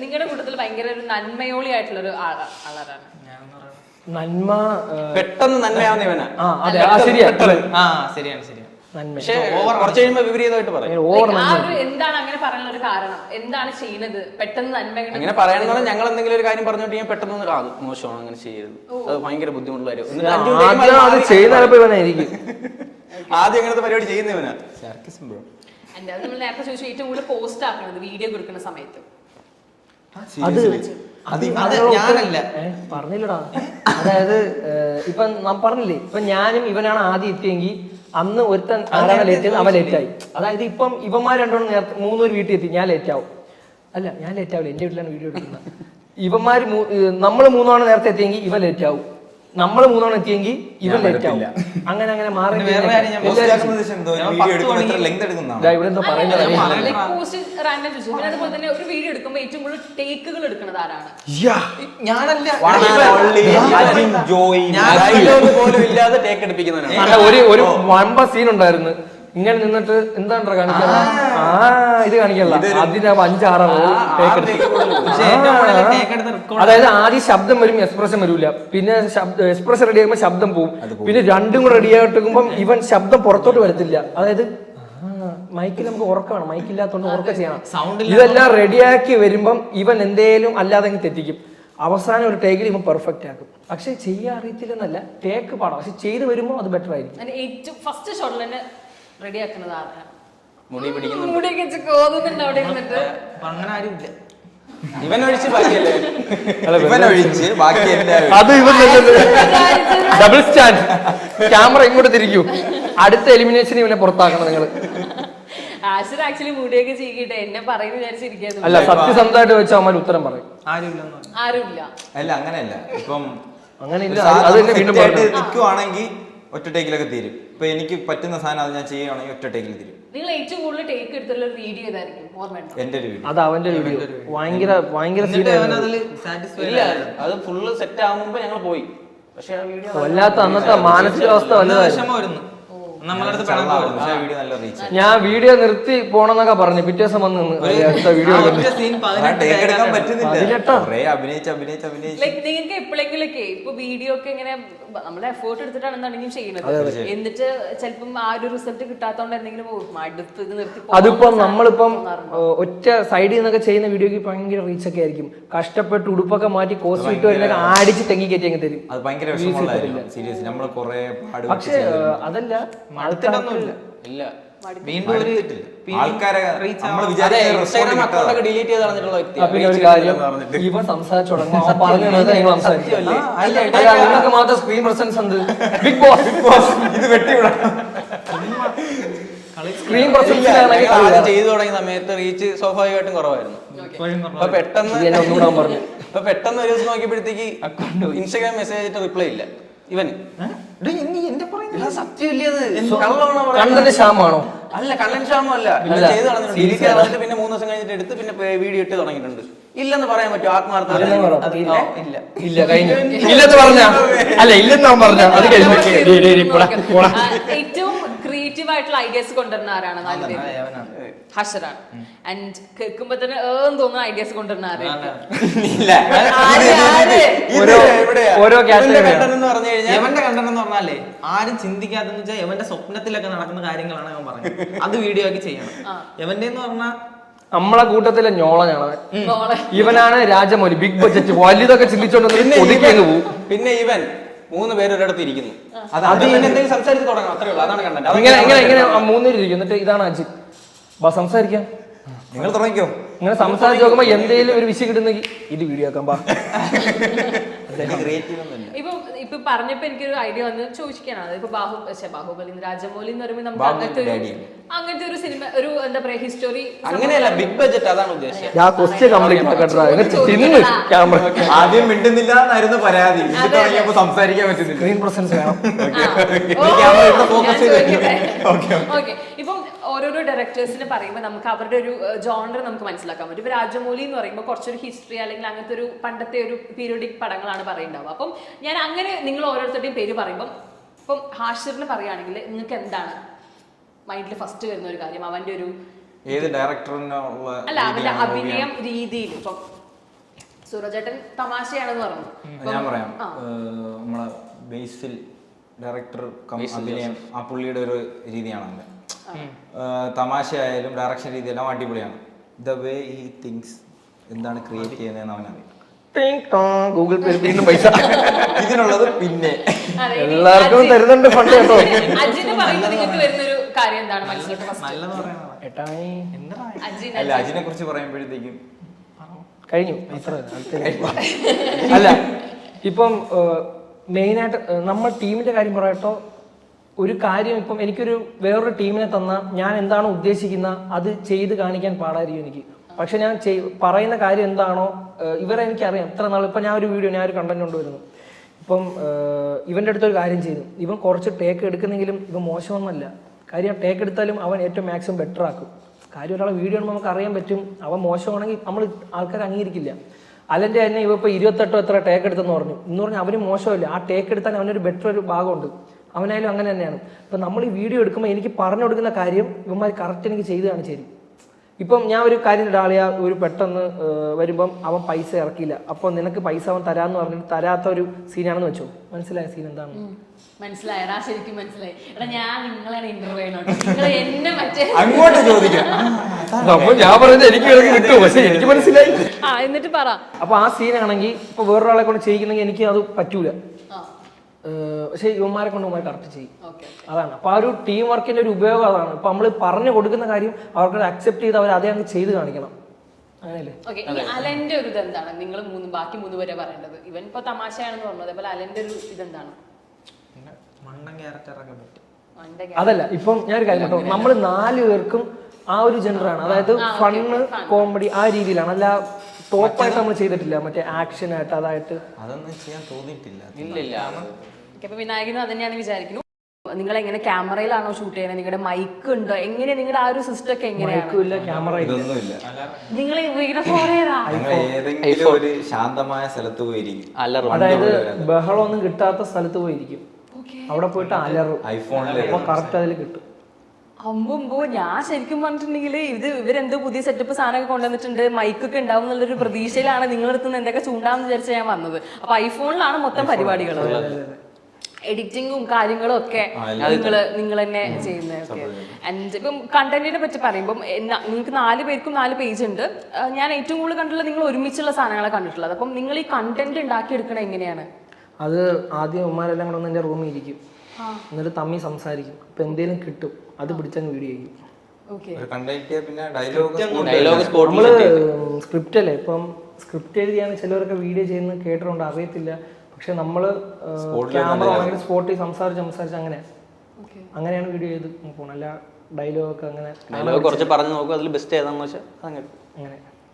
നിങ്ങളുടെ കൂട്ടത്തിൽ ഭയങ്കര ഒരു നന്മയോളി ആയിട്ടുള്ള ഒരു ആളാണ്? നന്മ പെട്ടെന്ന് നന്മയാവുന്ന ഇവനാ. ശരിയാണ്. പക്ഷേ കുറച്ച് കഴിയുമ്പോ വിപരീതമായിട്ട് പറയും. എന്താണ് അങ്ങനെ പറയാനുള്ള ഒരു കാരണം? എന്താണ് ചെയ്യുന്നത് പെട്ടെന്ന് നന്മ അങ്ങനെ പറയണമെന്ന് പറഞ്ഞാൽ ഞങ്ങൾ എന്തെങ്കിലും ഒരു കാര്യം പറഞ്ഞോണ്ട് ഞാൻ പെട്ടെന്ന് അത് മോശമാണ്, അങ്ങനെ ചെയ്യരുത്, അത് ഭയങ്കര ബുദ്ധിമുട്ടുള്ള കാര്യം. ആദ്യം അങ്ങനത്തെ പരിപാടി ചെയ്യുന്നവനാ. നമ്മൾ നേരത്തെ ചോദിച്ചു ഏറ്റവും കൂടുതൽ പോസ്റ്റ് ആക്കുന്നത് വീഡിയോ കൊടുക്കുന്ന സമയത്ത്. പറഞ്ഞില്ലടാ, അതായത് ഇപ്പൊ നാം പറഞ്ഞില്ലേ, ഇപ്പൊ ഞാനും ഇവനാണ് ആദ്യം എത്തിയെങ്കിൽ അന്ന് ഒരുത്തൻ ആരാണ് ലേറ്റ് ചെയ്ത് അവൻ ലേറ്റായി. അതായത് ഇപ്പം ഇവന്മാർ രണ്ടോണം നേരത്തെ മൂന്നൂര് വീട്ടിൽ എത്തി, ഞാൻ ലേറ്റ് ആവും. അല്ല, ഞാൻ ലേറ്റ് ആവില്ല, എന്റെ വീട്ടിലാണ് വീഡിയോ എടുക്കുന്നത്. ഇവന്മാര് നമ്മള് മൂന്നാണ് നേരത്തെ എത്തിയെങ്കിൽ ഇവൻ ലേറ്റ് ആവും, നമ്മള് മൂന്നാണ് എത്തിയെങ്കിൽ ഇവൻ ലേറ്റ് ആവും. അങ്ങനെ അങ്ങനെ മാറി ഇവിടെ എന്തോ പറയുന്നത്. അതുപോലെ തന്നെ ഒരു വീഡിയോ എടുക്കുമ്പോൾ ഏറ്റവും കൂടുതൽ ടേക്കുകൾ എടുക്കുന്നത് ആരാണ്? ഒരു വമ്പ സീൻ ഉണ്ടായിരുന്നു. ഇങ്ങനെ നിന്നിട്ട് എന്താണ് കാണിക്കാൻ, ഇത് കാണിക്കല്ല, അതിന് 5-6 അതായത് ആദ്യം ശബ്ദം വരും, എക്സ്പ്രഷൻ വരൂല, പിന്നെ എക്സ്പ്രഷൻ റെഡി ആകുമ്പോൾ ശബ്ദം പോവും, പിന്നെ രണ്ടും കൂടെ റെഡി ആയിട്ടെടുക്കുമ്പോൾ ഇവൻ ശബ്ദം പുറത്തോട്ട് വരത്തില്ല. അതായത് മൈക്കിൽ നമുക്ക് ഉറക്കമാണ്, മൈക്കില്ലാത്തോണ്ട് ഉറക്കം ചെയ്യണം. ഇതെല്ലാം റെഡിയാക്കി വരുമ്പം ഇവൻ എന്തേലും അല്ലാതെ തെറ്റിക്കും. അവസാനം ഒരു ടേക്കിൽ ഇവൻ പെർഫെക്റ്റ് ആക്കും. പക്ഷെ ചെയ്യാൻ അറിയത്തില്ലെന്നല്ല, ടേക്ക് പാടാം, പക്ഷെ ചെയ്ത് വരുമ്പോൾ അത് ബെറ്റർ ആയിരിക്കും. ഏറ്റവും ഫസ്റ്റ് ഷോട്ടിൽ തന്നെ റെഡിയാക്കുന്നത് ആരാണ്? മുടിയൊക്കെ അവിടെ ഇരുന്നിട്ട് അങ്ങനെ ആരുമില്ല. ഇവനൊഴിച്ച് ബാക്കിയല്ലേ, അത് ഇവൻ ഡബിൾ സ്റ്റാൻഡ്. ക്യാമറ ഇങ്ങോട്ട് തിരിക്കൂ, അടുത്ത എലിമിനേഷൻ ഇവനെ പുറത്താക്കണം നിങ്ങൾ. ആക്ച്വലി മുടിയൊക്കെ ചെയ്യിട്ടെ എന്നെ പറയുന്ന വിചാരിച്ചിരിക്കുന്നു. അല്ല, സത്യസന്ധമായിട്ട് വെച്ചാൽ അവന്മാർ ഉത്തരം പറയും. ആരുമില്ല. അല്ല, അങ്ങനെയല്ല. ഇപ്പം അങ്ങനെയില്ല, നിൽക്കുവാണെങ്കിൽ ഒറ്റ ടേക്കിലൊക്കെ തീരും. ഇപ്പൊ എനിക്ക് പറ്റുന്ന സാധനം അത് ഞാൻ ചെയ്യുകയാണെങ്കിൽ ഒറ്റ ടേക്കിൽ തീരും. നിങ്ങൾ ഏറ്റവും കൂടുതൽ ടേക്ക് എടുത്തുള്ള ഒരു വീഡിയോ ഏതായിരിക്കും? ഓർമ്മയുണ്ടോ? എന്റെ ഒരു വീഡിയോ. അത് അവന്റെ വീഡിയോ ഭയങ്കര അത് ഫുള്ള് സെറ്റ് ആകുമ്പോ ഞങ്ങൾ പോയി. പക്ഷെ ആ വീഡിയോ വല്ലാത്ത അന്നത്തെ മാനസികാവസ്ഥ വല്ലതായിരുന്നു. ഞാൻ വീഡിയോ നിർത്തി പോണെന്നൊക്കെ പറഞ്ഞു, പിറ്റേ ദിവസം വന്ന് അടുത്ത വീഡിയോ നിങ്ങൾക്ക് എപ്പോഴെങ്കിലൊക്കെ ഇപ്പൊ വീഡിയോ ഒക്കെ ഇങ്ങനെ നമ്മള് എഫേർട്ട് എടുത്തിട്ടാണ് എന്താണെങ്കിലും ചെയ്യുന്നത്, എന്നിട്ട് ചിലപ്പം ആ ഒരു റിസൾട്ട് കിട്ടാത്തോണ്ട് എന്തെങ്കിലും അടുത്ത് ഇത് നിർത്തി. അതിപ്പം നമ്മളിപ്പം ഒറ്റ സൈഡിൽ നിന്നൊക്കെ ചെയ്യുന്ന വീഡിയോക്ക് ഭയങ്കര റീച്ച് ഒക്കെ ആയിരിക്കും. കഷ്ടപ്പെട്ട് ഉടുപ്പൊക്കെ മാറ്റി കോസ്റ്റ് ഇട്ട് വരുന്നൊക്കെ ആടിച്ച് തെങ്ങി കയറ്റി അങ്ങ് തരും. പക്ഷെ അതല്ല, ഇല്ല, വീണ്ടും ആൾക്കാരെ ഇൻസ്റ്റാഗ്രാം അക്കൗണ്ട് ഒക്കെ ഡിലീറ്റ് ചെയ്ത് കളഞ്ഞിട്ടുള്ള വ്യക്തിയാണ്. പിന്നെ ഒരു കാര്യം, ഇവ സംസാരിച്ചു തുടങ്ങുമ്പോൾ നിങ്ങൾക്ക് മാത്രം സ്ക്രീൻ പ്രസൻസ് ഉണ്ട്. ബിഗ് ബോസ് ഇത് വെട്ടിവിടാം. സ്ക്രീൻ പ്രസൻസ് ചെയ്തു തുടങ്ങിയ സമയത്ത് റീച്ച് സ്വാഭാവികമായിട്ടും കുറവായിരുന്നു. അപ്പൊ പെട്ടെന്ന് ഒരു ദിവസം നോക്കിയപ്പോഴത്തേക്ക് അക്കൗണ്ട് ഇൻസ്റ്റാഗ്രാം മെസ്സേജ് ആയിട്ട് റിപ്ലൈ ഇല്ല. ഇവന് കണ്ടന്റ് ക്ഷാമാണോ? അല്ല, കണ്ടന്റ് ക്ഷാമല്ല, ചെയ്ത് കളഞ്ഞിട്ട് ഡിലീറ്റ് ചെയ്ത് കളഞ്ഞിട്ട് പിന്നെ 3 ദിവസം കഴിഞ്ഞിട്ട് എടുത്ത് പിന്നെ വീഡിയോ ഇട്ട് തുടങ്ങിയിട്ടുണ്ട്. ഇല്ലെന്ന് പറയാൻ പറ്റും, ആത്മാർത്ഥം ഇല്ല. ഇല്ല, കഴിഞ്ഞു. ഇല്ലെന്ന് പറഞ്ഞാ അല്ല, ഇല്ലെന്ന് അവൻ പറഞ്ഞ അത് കഴിഞ്ഞു. ഏറ്റവും ക്രിയേറ്റീവ് ആയിട്ടുള്ള ഐഡിയാസ് കൊണ്ടുവരുന്ന ആരാണ്? ഹഷറാണ്. ആൻഡ് കേൾക്കുമ്പോ തന്നെ തോന്നുന്ന ഐഡിയാസ് കൊണ്ടുവരുന്ന ആരാണ്? ഓരോ എവന്റെ കണ്ടന്റ് എന്ന് പറഞ്ഞാലേ ആരും ചിന്തിക്കാത്തെന്ന് വെച്ചാൽ എവന്റെ സ്വപ്നത്തിലൊക്കെ നടക്കുന്ന കാര്യങ്ങളാണ് അവൻ പറഞ്ഞത്. അത് വീഡിയോ ആക്കി ചെയ്യണം. എവന്റെ എന്ന് പറഞ്ഞാൽ നമ്മളെ കൂട്ടത്തിലെ ഞോളനാണ് ഇവനാണ്. രാജമൗലി ബിഗ് ബഡ്ജറ്റ് വലുതൊക്കെ ചിന്തിച്ചോണ്ട് പോകും. പിന്നെ ഇവൻ 3 പേര് ഒരിടത്ത് ഇരിക്കുന്നു, എന്തെങ്കിലും സംസാരിച്ച് തുടങ്ങാം, അത്രേ ഉള്ളൂ. അതാണ് കണ്ടന്റ്. ഇങ്ങനെ 3 പേര് ഇരിക്കും, എന്നിട്ട് ഇതാണ് അജിത് സംസാരിക്കാം, നിങ്ങൾ തുടങ്ങിക്കോ. ഇങ്ങനെ സംസാരിച്ച് നോക്കുമ്പോ എന്തെങ്കിലും ഒരു വിഷയം കിട്ടുന്നെങ്കിൽ ഇത് വീഡിയോ ആക്കാം. ഇപ്പൊ പറഞ്ഞപ്പോ എനിക്കൊരു ഐഡിയ വന്ന് ചോദിക്കാനാണ്. ഇപ്പൊ ബാഹുബലി രാജമൗലി എന്ന് പറയുമ്പോൾ നമുക്ക് അങ്ങനത്തെ ഒരു സിനിമ, ഒരു എന്താ പറയാ ഹിസ്റ്ററി, അങ്ങനെയല്ല, ബിഗ് ബഡ്ജറ്റ്, അതാണ് ഉദ്ദേശിച്ചത്. ആദ്യം മിണ്ടുന്നില്ല എന്നായിരുന്നു പരാതി, സംസാരിക്കാൻ പറ്റുന്നില്ല. സ്ക്രീൻ പ്രസൻസ് വേണം. ഇപ്പം ഓരോരോ ഡയറക്ടേഴ്സിന് പറയുമ്പോൾ നമുക്ക് അവരുടെ ഒരു ജോണർ നമുക്ക് മനസ്സിലാക്കാൻ പറ്റും. ഇപ്പൊ രാജമൗലി എന്ന് പറയുമ്പോൾ കുറച്ചൊരു ഹിസ്റ്ററി അല്ലെങ്കിൽ അങ്ങനത്തെ ഒരു പണ്ടത്തെ ഒരു പീരിയോഡിക് പടങ്ങളാണ് പറയുന്നുണ്ടാവുക. അപ്പം ഞാൻ അങ്ങനെ നിങ്ങൾ ഓരോരുത്തരുടെയും പേര് പറയുമ്പം, ഇപ്പം ഹാഷിറിന് പറയുകയാണെങ്കിൽ നിങ്ങൾക്ക് എന്താണ് മൈൻഡിൽ ഫസ്റ്റ് വരുന്ന ഒരു കാര്യം? അവന്റെ ഒരു ഏത് ഡയറക്ടറിനുള്ള അല്ല, അവന്റെ അഭിനയം രീതിയിൽ ഇപ്പം സൂരജേട്ടൻ തമാശയാണെന്ന് പറഞ്ഞു. ഞാൻ പറയാം, നമ്മളെ ബേസിൽ ഡയറക്ടർ അഭിനയം ആ പുള്ളിയുടെ ഒരു രീതിയാണ് അവന്റെ. തമാശയായാലും ഡയറക്ഷൻ രീതിയെല്ലാം അടിപൊളിയാണ്. ദ വേ ഹി തിങ്സ്, എന്താണ് ക്രിയേറ്റ് ചെയ്യുന്നതെന്ന് അവനറിയാം. ഗൂഗിൾ പേ വീണ്ടും പൈസ ഇതിനുള്ളത് പിന്നെ അതെ, ഇനി എല്ലാവർക്കും തരുന്നുണ്ട് ഫണ്ട് കേട്ടോ. അജിന് പറയുമ്പോൾ നിങ്ങൾക്ക് വരുന്നൊരു കാര്യം എന്താണ് മനസ്സിലോട്ട് ഫസ്റ്റ്? നല്ലത് പറയണതാ. ഏട്ടായി അജിൻ അല്ല, അജിനെ കുറിച്ച് പറയുമ്പോഴത്തേക്കും കഴിഞ്ഞു അല്ല ഇപ്പം മെയിനായിട്ട് നമ്മൾ ടീമിന്റെ കാര്യം പറയട്ടോ. ഒരു കാര്യം ഇപ്പം എനിക്കൊരു വേറൊരു ടീമിനെ തന്നാൽ ഞാൻ എന്താണോ ഉദ്ദേശിക്കുന്ന അത് ചെയ്ത് കാണിക്കാൻ പാടായിരിക്കും എനിക്ക്. പക്ഷെ ഞാൻ പറയുന്ന കാര്യം എന്താണോ ഇവരെ എനിക്കറിയാം. എത്ര നാൾ ഇപ്പം ഞാൻ ഒരു കണ്ടന്റ് കൊണ്ടുവരുന്നു. ഇപ്പം ഇവന്റെ അടുത്തൊരു കാര്യം ചെയ്തു, ഇവൻ കുറച്ച് ടേക്ക് എടുക്കുന്നെങ്കിലും ഇവൻ മോശമൊന്നുമല്ല. കാര്യം ടേക്ക് എടുത്താലും അവൻ ഏറ്റവും മാക്സിമം ബെറ്റർ ആക്കും. കാര്യം ഒരാളെ വീഡിയോ ആണെങ്കിൽ നമുക്ക് അറിയാൻ പറ്റും അവൻ മോശമാണെങ്കിൽ നമ്മൾ ആൾക്കാർ അംഗീകരിക്കില്ല. അലൻ്റെ തന്നെ ഇവ ഇപ്പോൾ 28 എത്ര ടേക്ക് എടുത്തെന്ന് പറഞ്ഞു. എന്ന് പറഞ്ഞാൽ അവന് മോശമില്ല, ആ ടേക്ക് എടുത്താൽ അവനൊരു ബെറ്റർ ഒരു ഭാഗമുണ്ട്. അവനായാലും അങ്ങനെ തന്നെയാണ്. ഇപ്പം നമ്മൾ ഈ വീഡിയോ എടുക്കുമ്പോൾ എനിക്ക് പറഞ്ഞു കൊടുക്കുന്ന കാര്യം ഇവന്മാർ കറക്റ്റ് എനിക്ക് ചെയ്ത് കാണിച്ചു തരും. ഇപ്പം ഞാൻ ഒരു കാര്യം ഇടാളിയാ ഒരു പെട്ടെന്ന് വരുമ്പം അവൻ പൈസ ഇറക്കിയില്ല, അപ്പോൾ നിനക്ക് പൈസ അവൻ തരാമെന്ന് പറഞ്ഞിട്ട് തരാത്ത ഒരു സീനാണെന്ന് വെച്ചോ. മനസ്സിലായ സീൻ എന്താണ്? മനസ്സിലായടാ, ശരിക്കും മനസ്സിലായി. എടാ ഞാൻ നിങ്ങളാണ് ഇന്റർവ്യൂ ചെയ്യണോട്ടോ, നിങ്ങൾ എന്നെ മറ്റേ അങ്ങോട്ട് ചോദിക്കാം. ഞാൻ പറയുന്നത് എനിക്ക് കിട്ടും, പക്ഷെ എനിക്ക് മനസ്സിലായി. എന്നിട്ട് പറ. അപ്പൊ ആ സീനാണെങ്കിൽ ഇപ്പൊ വേറൊരാളെ കൊണ്ട് ചെയ്യിക്കുന്നെങ്കിൽ എനിക്ക് അത് പറ്റൂല. പക്ഷെ ഇവന്മാരെ കൊണ്ട് ഇവന്മാർ കറക്റ്റ് ചെയ്യും. അതാണ് അപ്പൊ ആ ഒരു ടീം വർക്കിന്റെ ഒരു ഉപയോഗം അതാണ്. ഇപ്പൊ നമ്മൾ പറഞ്ഞു കൊടുക്കുന്ന കാര്യം അവർക്ക് അക്സെപ്റ്റ് ചെയ്ത് അവർ അതേ അങ്ങ് ചെയ്ത് കാണിക്കണം. അങ്ങനെയല്ലേ? അലന്റെ ഒരു ഇതെന്താണ്? നിങ്ങൾ ബാക്കി 3 പേരെ പറയേണ്ടത്. ഇവൻ ഇപ്പൊ തമാശയാണെന്ന് പറഞ്ഞത്, അതേപോലെ അലന്റെ ഒരു ഇതെന്താണ്? അതല്ല, ഇപ്പം ഞാനൊരു കാര്യം കേട്ടോ, നമ്മൾ 4 പേർക്കും ആ ഒരു ജനറാണ്, അതായത് ഫണ്ണ് കോമഡി ആ രീതിയിലാണ്. അല്ല ടോപ്പായിട്ട് നമ്മൾ ചെയ്തിട്ടില്ല, മറ്റേ ആക്ഷൻ ആയിട്ട് അതായിട്ട് അതൊന്നും ചെയ്യാൻ തോന്നിയിട്ടില്ല. ഇല്ലില്ല. ഇപ്പൊ വിനായകനും അത് തന്നെയാണ് വിചാരിക്കുന്നു. നിങ്ങൾ എങ്ങനെ ക്യാമറയിലാണോ ഷൂട്ട് ചെയ്യണത്? നിങ്ങളുടെ മൈക്ക് ഉണ്ടോ? എങ്ങനെ നിങ്ങളുടെ ആ ഒരു സിസ്റ്റം ഒക്കെ എങ്ങനെയാണ്? ക്യാമറ ഇതൊന്നുമില്ല. നിങ്ങൾ വീണപ്പോഴേതാ ഏതെങ്കിലും ഒരു ശാന്തമായ സ്ഥലത്ത് പോയിരിക്കും, അതായത് ബഹളമൊന്നും കിട്ടാത്ത സ്ഥലത്ത് പോയിരിക്കും. അവിടെ പോയിട്ട് അലറും. ഐഫോണിൽ അപ്പൊ കറക്റ്റ് അതിൽ കിട്ടും. അമ്പുമ്പോ ഞാൻ ശരിക്കും പറഞ്ഞിട്ടുണ്ടെങ്കിൽ ഇവരെന്തോ പുതിയ സെറ്റപ്പ് സാധനമൊക്കെ കൊണ്ടുവന്നിട്ടുണ്ട്, മൈക്കൊക്കെ ഉണ്ടാവും എന്നുള്ളൊരു പ്രതീക്ഷയിലാണ് നിങ്ങളടുത്ത് നിന്ന് എന്തൊക്കെ ചൂണ്ടാന്ന് വിചാരിച്ച ഞാൻ വന്നത്. അപ്പൊ ഐഫോണിലാണ് മൊത്തം പരിപാടികൾ, എഡിറ്റിങ്ങും കാര്യങ്ങളും ഒക്കെ നിങ്ങൾ തന്നെ ചെയ്യുന്നത്. ആൻഡ് ഇപ്പം കണ്ടന്റിനെ പറ്റി പറയുമ്പോൾ നിങ്ങൾക്ക് 4 പേർക്കും 4 പേജ് ഉണ്ട്. ഞാൻ ഏറ്റവും കൂടുതൽ കണ്ടിട്ടുള്ളത് നിങ്ങൾ ഒരുമിച്ചുള്ള സാധനങ്ങളെ കണ്ടിട്ടുള്ളത്. അപ്പം നിങ്ങൾ ഈ കണ്ടന്റ് ഉണ്ടാക്കിയെടുക്കണത് എങ്ങനെയാണ്? അത് ആദ്യം ഉമ്മാരെല്ലാം കൂടെ ഒന്ന് എൻ്റെ റൂമിൽ ഇരിക്കും, എന്നിട്ട് തമ്മി സംസാരിക്കും. ഇപ്പൊ എന്തേലും കിട്ടും അത് പിടിച്ചങ്ങ് വീഡിയോ ചെയ്യും. നമ്മള് സ്ക്രിപ്റ്റ് അല്ലേ, ഇപ്പം സ്ക്രിപ്റ്റ് എഴുതിയാണ് ചിലവരൊക്കെ വീഡിയോ ചെയ്യുന്നത് കേട്ടിട്ടുണ്ട്, അറിയത്തില്ല. പക്ഷെ നമ്മള് ക്യാമറ ആണെങ്കിൽ സ്പോട്ടിൽ സംസാരിച്ച് അങ്ങനെയാണ് വീഡിയോ ചെയ്ത് പോകണം. അല്ല ഡയലോഗ് ഒക്കെ അങ്ങനെ കുറച്ച് പറഞ്ഞു നോക്കും, അതിൽ ബെസ്റ്റ് ഏതാന്ന് വെച്ചാൽ അങ്ങനെ.